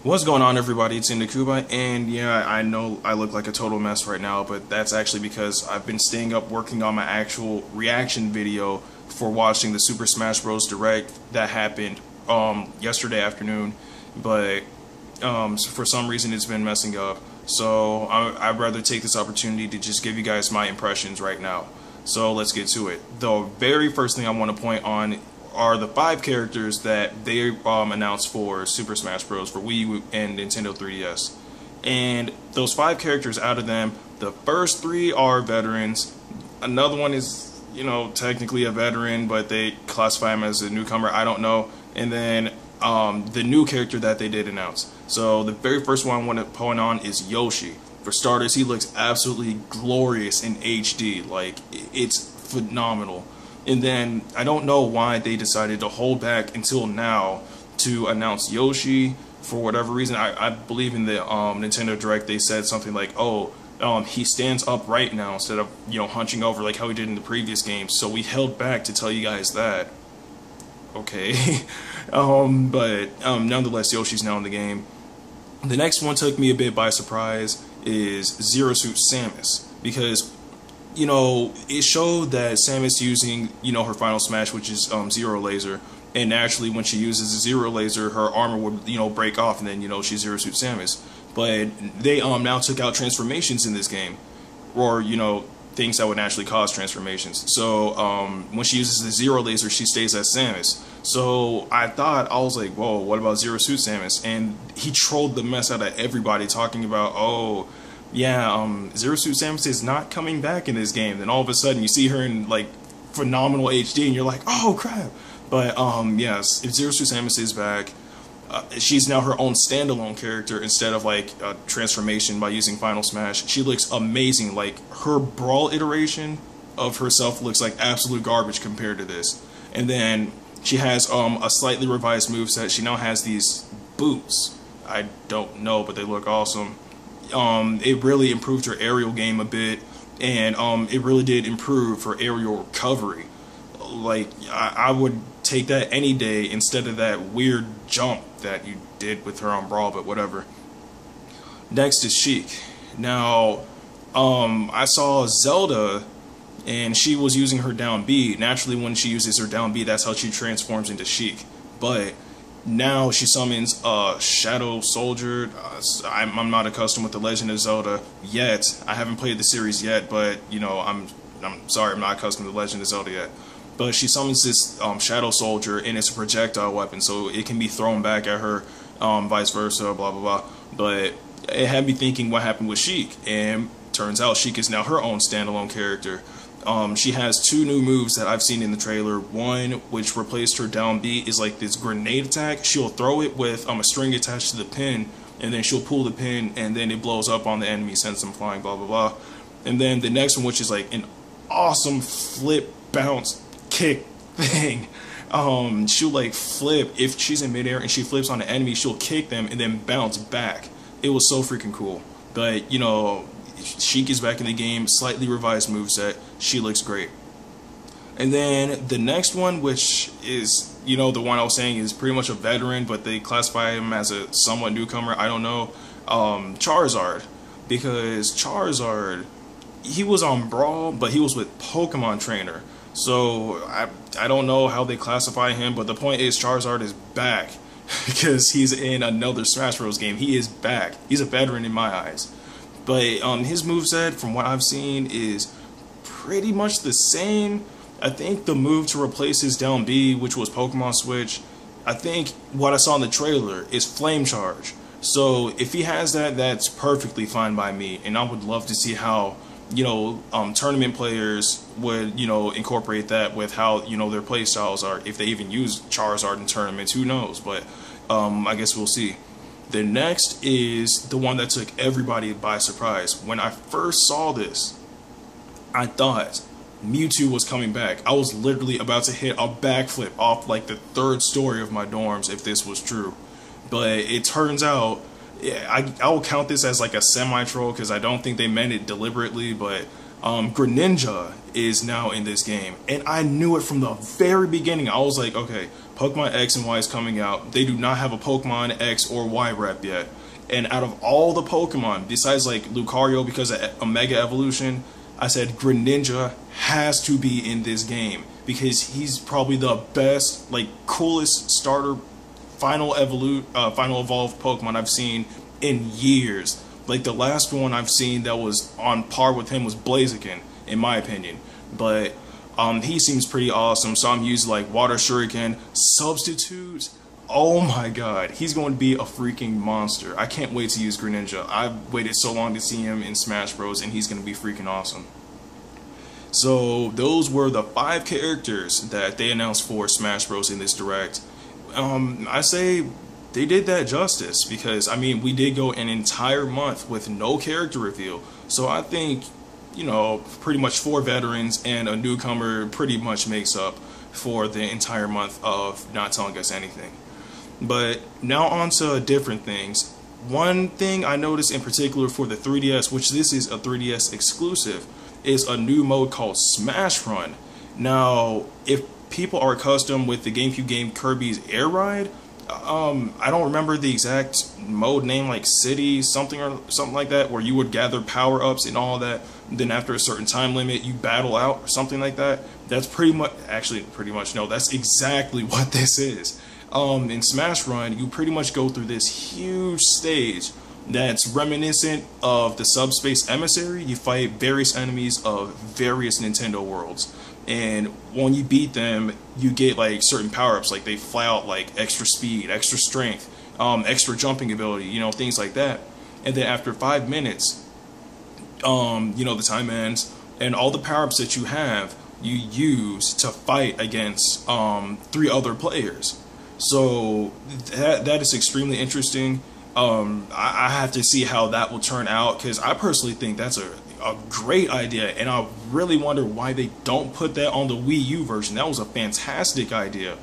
What's going on, everybody? It's Ndukauba, and yeah, I know I look like a total mess right now, but that's actually because I've been staying up working on my actual reaction video for watching the Super Smash Bros. Direct that happened yesterday afternoon, but for some reason it's been messing up. So I'd rather take this opportunity to just give you guys my impressions right now. So let's get to it. The very first thing I want to point on are the 5 characters that they announced for Super Smash Bros. For Wii U and Nintendo 3DS. And those 5 characters, out of them, the first 3 are veterans. Another one is, you know, technically a veteran, but they classify him as a newcomer. I don't know. And then the new character that they did announce. So the very first one I want to point on is Yoshi. For starters, he looks absolutely glorious in HD. Like, it's phenomenal. And then I don't know why they decided to hold back until now to announce Yoshi for whatever reason. I believe in the Nintendo Direct they said something like, oh, he stands upright now instead of, you know, hunching over like how he did in the previous games. So we held back to tell you guys that. Okay. But nonetheless, Yoshi's now in the game. The next one took me a bit by surprise is Zero Suit Samus, because, you know, it showed that Samus using, you know, her final smash, which is Zero Laser, and naturally when she uses a Zero Laser, her armor would, you know, break off, and then, you know, she's Zero Suit Samus. But they now took out transformations in this game, or, you know, things that would naturally cause transformations. So when she uses the Zero Laser, she stays as Samus. So I was like, whoa, what about Zero Suit Samus? And he trolled the mess out of everybody, talking about, oh, yeah, Zero Suit Samus is not coming back in this game. Then all of a sudden you see her in like phenomenal HD and you're like, oh crap. But yes, if Zero Suit Samus is back, she's now her own standalone character instead of like a transformation by using Final Smash. She looks amazing. Like, her Brawl iteration of herself looks like absolute garbage compared to this. And then she has a slightly revised moveset. She now has these boots. I don't know, but they look awesome. It really improved her aerial game a bit, and it really did improve her aerial recovery. Like, I would take that any day instead of that weird jump that you did with her on Brawl, but whatever. Next is Sheik. Now, I saw Zelda, and she was using her down B. Naturally, when she uses her down B, that's how she transforms into Sheik. But now she summons Shadow Soldier. I'm not accustomed with The Legend of Zelda yet. I haven't played the series yet, but, you know, I'm sorry, I'm not accustomed to The Legend of Zelda yet. But she summons this Shadow Soldier, and it's a projectile weapon, so it can be thrown back at her, vice versa, blah blah blah. But it had me thinking, what happened with Sheik? And turns out Sheik is now her own standalone character. She has 2 new moves that I've seen in the trailer. One, which replaced her down B, is like this grenade attack. She'll throw it with a string attached to the pin, and then she'll pull the pin, and then it blows up on the enemy, sends them flying, blah blah blah. And then the next one, which is like an awesome flip bounce kick thing. She'll like flip if she's in midair and she flips on the enemy. She'll kick them and then bounce back. It was so freaking cool. But, you know, Sheik is back in the game, slightly revised moveset. She looks great. And then the next one, which is, you know, the one I was saying is pretty much a veteran, but they classify him as a somewhat newcomer. I don't know. Charizard. Because Charizard, he was on Brawl, but he was with Pokemon Trainer. So I don't know how they classify him, but the point is Charizard is back because he's in another Smash Bros. Game. He is back. He's a veteran in my eyes. But his moveset, from what I've seen, is pretty much the same. I think the move to replace his down B, which was Pokemon Switch, I think what I saw in the trailer is Flame Charge. So if he has that, that's perfectly fine by me, and I would love to see how, you know, tournament players would, you know, incorporate that with how, you know, their play styles are. If they even use Charizard in tournaments, who knows? But I guess we'll see. The next is the one that took everybody by surprise. When I first saw this, I thought Mewtwo was coming back. I was literally about to hit a backflip off like the 3rd story of my dorms if this was true. But it turns out, I will count this as like a semi-troll because I don't think they meant it deliberately, but Greninja is now in this game, and I knew it from the very beginning. I was like, okay, Pokemon X and Y is coming out. They do not have a Pokemon X or Y rep yet. And out of all the Pokemon, besides like Lucario because of a Mega Evolution, I said Greninja has to be in this game because he's probably the best, like, coolest starter final evolved Pokemon I've seen in years. Like, the last one I've seen that was on par with him was Blaziken, in my opinion. But he seems pretty awesome, so I'm using like Water Shuriken, Substitutes. Oh my god, he's going to be a freaking monster. I can't wait to use Greninja. I've waited so long to see him in Smash Bros, and he's going to be freaking awesome. So those were the 5 characters that they announced for Smash Bros in this Direct. I say they did that justice because, I mean, we did go an entire month with no character reveal. So I think, you know, pretty much 4 veterans and a newcomer pretty much makes up for the entire month of not telling us anything. But now on to different things. One thing I noticed in particular for the 3DS, which this is a 3DS exclusive, is a new mode called Smash Run. Now, if people are accustomed with the GameCube game Kirby's Air Ride, I don't remember the exact mode name, like City something or something like that, where you would gather power-ups and all that. Then after a certain time limit, you battle out or something like that. That's pretty much, no, that's exactly what this is. In Smash Run, you pretty much go through this huge stage that's reminiscent of the Subspace Emissary. You fight various enemies of various Nintendo worlds, and when you beat them, you get like certain power-ups, like they fly out like extra speed, extra strength, extra jumping ability, you know, things like that. And then after 5 minutes, you know, the time ends, and all the power-ups that you have, you use to fight against 3 other players. So that is extremely interesting. I have to see how that will turn out, because I personally think that's a great idea, and I really wonder why they don't put that on the Wii U version. That was a fantastic idea.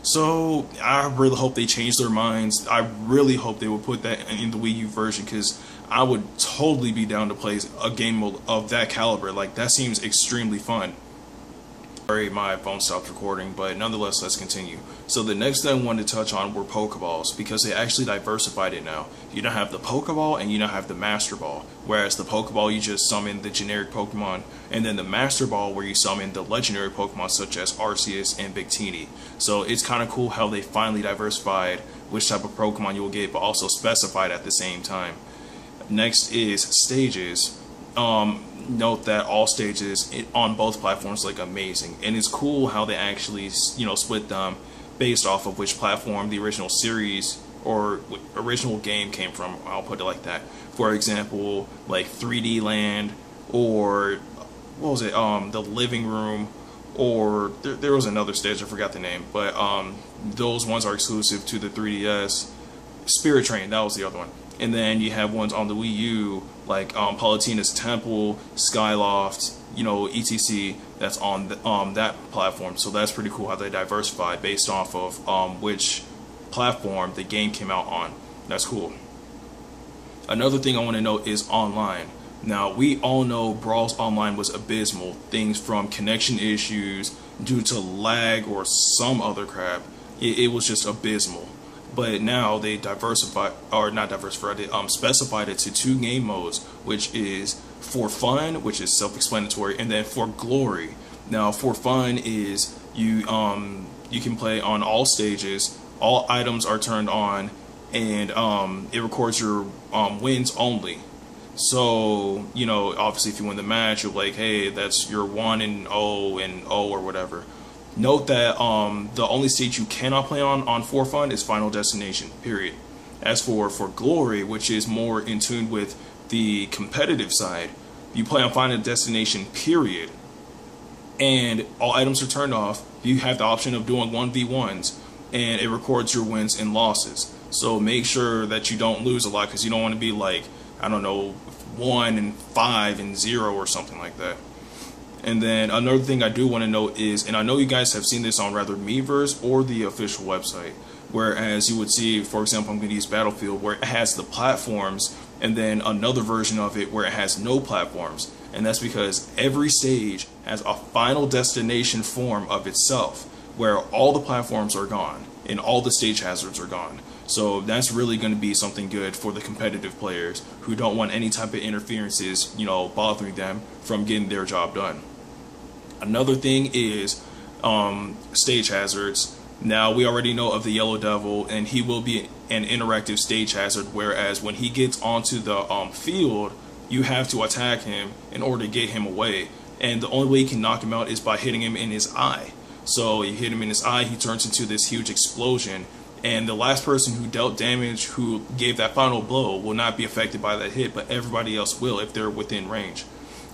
So I really hope they change their minds. I really hope they will put that in the Wii U version, because I would totally be down to play a game of that caliber. Like, that seems extremely fun. Sorry, my phone stopped recording, but nonetheless, let's continue. So the next thing I wanted to touch on were Pokeballs, because they actually diversified it now. You don't have the Pokeball and you don't have the Master Ball. Whereas the Pokeball, you just summon the generic Pokemon, and then the Master Ball where you summon the legendary Pokemon such as Arceus and Victini. So it's kind of cool how they finally diversified which type of Pokemon you will get, but also specified at the same time. Next is stages. Note that all stages on both platforms look amazing, and it's cool how they actually, you know, split them based off of which platform the original series or original game came from. I'll put it like that. For example, like 3D Land, or what was it, the Living Room, or there was another stage, I forgot the name, but those ones are exclusive to the 3DS. Spirit Train, that was the other one. And then you have ones on the Wii U, like Palutena's Temple, Skyloft, you know, etc. That's on that platform. So that's pretty cool how they diversify based off of which platform the game came out on. That's cool. Another thing I want to note is online. Now, we all know Brawl's online was abysmal. Things from connection issues due to lag or some other crap. It was just abysmal. But now they specified it to 2 game modes, which is For Fun, which is self-explanatory, and then For Glory. Now, For Fun is you can play on all stages, all items are turned on, and it records your wins only. So, you know, obviously if you win the match, you're like, hey, that's your 1-0 and 0 or whatever. Note that the only stage you cannot play on For Fun is Final Destination, period. As for Glory, which is more in tune with the competitive side, you play on Final Destination, period, and all items are turned off. You have the option of doing 1v1s, and it records your wins and losses. So make sure that you don't lose a lot, because you don't want to be like, I don't know, 1-5-0 or something like that. And then another thing I do want to note is, and I know you guys have seen this on rather Miiverse or the official website, whereas you would see, for example, I'm going to use Battlefield, where it has the platforms and then another version of it where it has no platforms. And that's because every stage has a final destination form of itself where all the platforms are gone and all the stage hazards are gone. So that's really going to be something good for the competitive players who don't want any type of interferences, you know, bothering them from getting their job done. Another thing is stage hazards. Now, we already know of the Yellow Devil, and he will be an interactive stage hazard, whereas when he gets onto the field, you have to attack him in order to get him away. And the only way you can knock him out is by hitting him in his eye. So you hit him in his eye, he turns into this huge explosion, and the last person who dealt damage, who gave that final blow, will not be affected by that hit, but everybody else will if they're within range.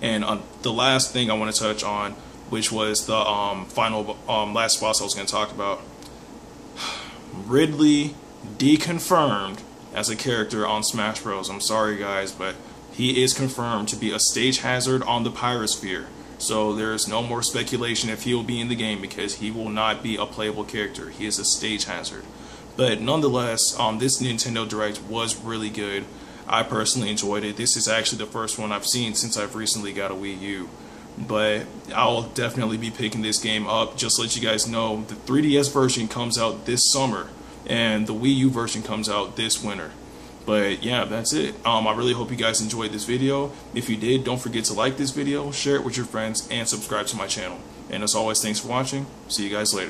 And the last thing I want to touch on, which was the last boss I was going to talk about, Ridley deconfirmed as a character on Smash Bros. I'm sorry guys, but he is confirmed to be a stage hazard on the Pyrosphere. So there's no more speculation if he'll be in the game, because he will not be a playable character. He is a stage hazard. But nonetheless, this Nintendo Direct was really good. I personally enjoyed it. This is actually the first one I've seen since I've recently got a Wii U. But I'll definitely be picking this game up. Just to let you guys know, the 3DS version comes out this summer, and the Wii U version comes out this winter. But yeah, that's it. I really hope you guys enjoyed this video. If you did, don't forget to like this video, share it with your friends, and subscribe to my channel. And as always, thanks for watching. See you guys later.